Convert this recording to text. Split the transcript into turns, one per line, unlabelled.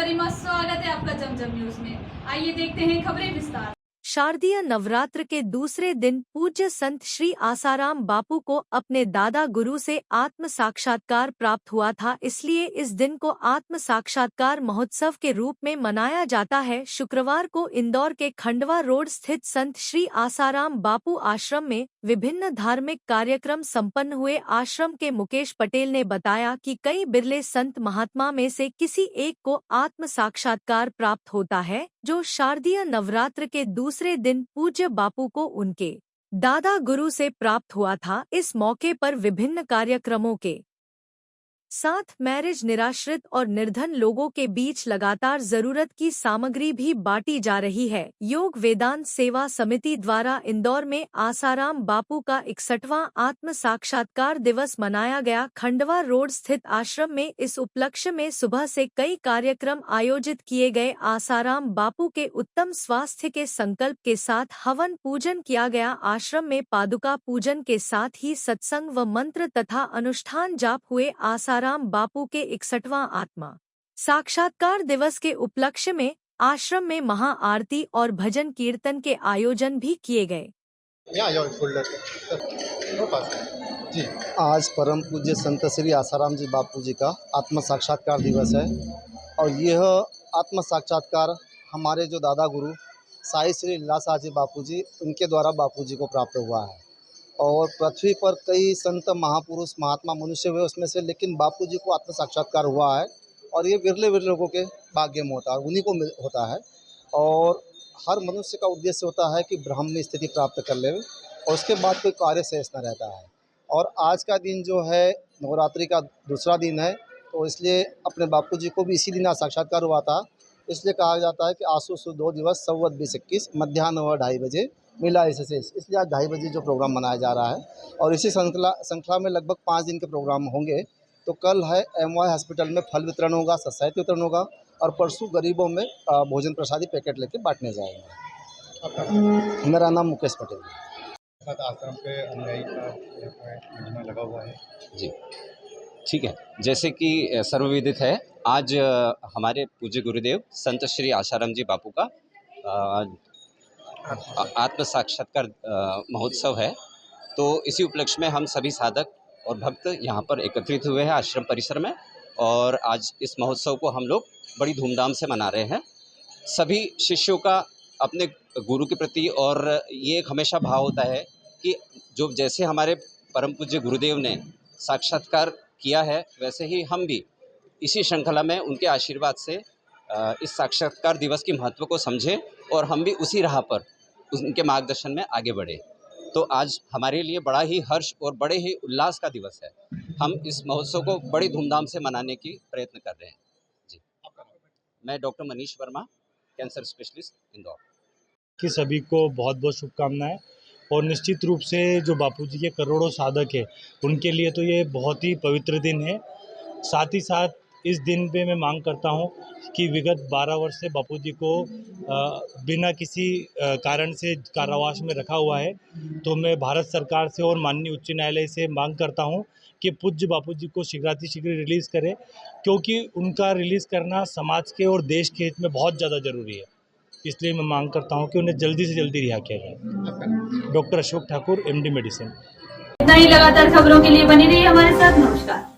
गरिमा, स्वागत है आपका जमजम न्यूज में। आइए देखते हैं खबरें विस्तार।
शारदीय नवरात्र के दूसरे दिन पूज्य संत श्री आसाराम बापू को अपने दादा गुरु से आत्म साक्षात्कार प्राप्त हुआ था, इसलिए इस दिन को आत्म साक्षात्कार महोत्सव के रूप में मनाया जाता है। शुक्रवार को इंदौर के खंडवा रोड स्थित संत श्री आसाराम बापू आश्रम में विभिन्न धार्मिक कार्यक्रम संपन्न हुए। आश्रम के मुकेश पटेल ने बताया कि कई बिरले संत महात्मा में से किसी एक को आत्म साक्षात्कार प्राप्त होता है, जो शारदीय नवरात्र के दूसरे दिन पूज्य बापू को उनके दादा गुरु से प्राप्त हुआ था। इस मौके पर विभिन्न कार्यक्रमों के साथ मैरिज निराश्रित और निर्धन लोगों के बीच लगातार जरूरत की सामग्री भी बांटी जा रही है। योग वेदांत सेवा समिति द्वारा इंदौर में आसाराम बापू का 61वां आत्म साक्षात्कार दिवस मनाया गया। खंडवा रोड स्थित आश्रम में इस उपलक्ष्य में सुबह से कई कार्यक्रम आयोजित किए गए। आसाराम बापू के उत्तम स्वास्थ्य के संकल्प के साथ हवन पूजन किया गया। आश्रम में पादुका पूजन के साथ ही सत्संग व मंत्र तथा अनुष्ठान जाप हुए। आसाराम बापू के 61वां आत्मा साक्षात्कार दिवस के उपलक्ष्य में आश्रम में महा आरती और भजन कीर्तन के आयोजन भी किए गए।
जी, आज परम पूज्य संत श्री आसाराम जी बापू जी का आत्म साक्षात्कार दिवस है और यह आत्म साक्षात्कार हमारे जो दादा गुरु साई श्री लीलाशाह जी बापू जी उनके द्वारा बापू जी को प्राप्त हुआ है। और पृथ्वी पर कई संत महापुरुष महात्मा मनुष्य हुए उसमें से, लेकिन बापू जी को आत्म साक्षात्कार हुआ है और ये विरले लोगों के भाग्य में होता है, उन्हीं को होता है। और हर मनुष्य का उद्देश्य होता है कि ब्राह्मणी स्थिति प्राप्त कर ले और उसके बाद कोई कार्य शेष न रहता है। और आज का दिन जो है नवरात्रि का दूसरा दिन है, तो इसलिए अपने बापू जी को भी इसी दिन आज साक्षात्कार हुआ था। इसलिए कहा जाता है कि आसु सुद 2 दिवस संवत 2021 मध्याह्न 2:30 बजे मिला इससे, इसलिए आज 2:30 बजे जो प्रोग्राम मनाया जा रहा है। और इसी श्रृंखला में लगभग 5 दिन के प्रोग्राम होंगे। तो कल है MY हॉस्पिटल में फल वितरण होगा, सत्साहित्य वितरण होगा और परसों गरीबों में भोजन प्रसादी पैकेट लेके बांटने जाएंगे। मेरा नाम मुकेश पटेल है।
आश्रम पे अनुयायी का महिमा लगा हुआ है।
जी ठीक है, जैसे कि सर्वविदित है, आज हमारे पूज्य गुरुदेव संत श्री आसाराम जी बापू का आत्म साक्षात्कार महोत्सव है। तो इसी उपलक्ष्य में हम सभी साधक और भक्त यहाँ पर एकत्रित हुए हैं आश्रम परिसर में और आज इस महोत्सव को हम लोग बड़ी धूमधाम से मना रहे हैं। सभी शिष्यों का अपने गुरु के प्रति और ये एक हमेशा भाव होता है कि जो जैसे हमारे परम पूज्य गुरुदेव ने साक्षात्कार किया है, वैसे ही हम भी इसी श्रृंखला में उनके आशीर्वाद से इस साक्षात्कार दिवस के महत्व को समझें और हम भी उसी राह पर उनके मार्गदर्शन में आगे बढ़े। तो आज हमारे लिए बड़ा ही हर्ष और बड़े ही उल्लास का दिवस है। हम इस महोत्सव को बड़ी धूमधाम से मनाने की प्रयत्न कर रहे हैं। जी, मैं doctor Manish Verma, cancer specialist, Indore.
कि सभी को बहुत बहुत शुभकामनाएं। और निश्चित रूप से जो बापू जी के करोड़ों साधक हैं उनके लिए तो ये बहुत ही पवित्र दिन है। साथ ही साथ इस दिन पे मैं मांग करता हूँ कि विगत 12 वर्ष से बापू जी को बिना किसी कारण से कारावास में रखा हुआ है। तो मैं भारत सरकार से और माननीय उच्च न्यायालय से मांग करता हूँ कि पूज्य बापू जी को शीघ्रातिशीघ्र रिलीज़ करें, क्योंकि उनका रिलीज़ करना समाज के और देश के हित में बहुत ज़्यादा ज़रूरी है। इसलिए मैं मांग करता हूँ कि उन्हें जल्दी से जल्दी रिहा किया जाए। Doctor Ashok Thakur, MD medicine.
इतना ही लगातार खबरों के लिए बनी रहिए हमारे साथ। नमस्कार।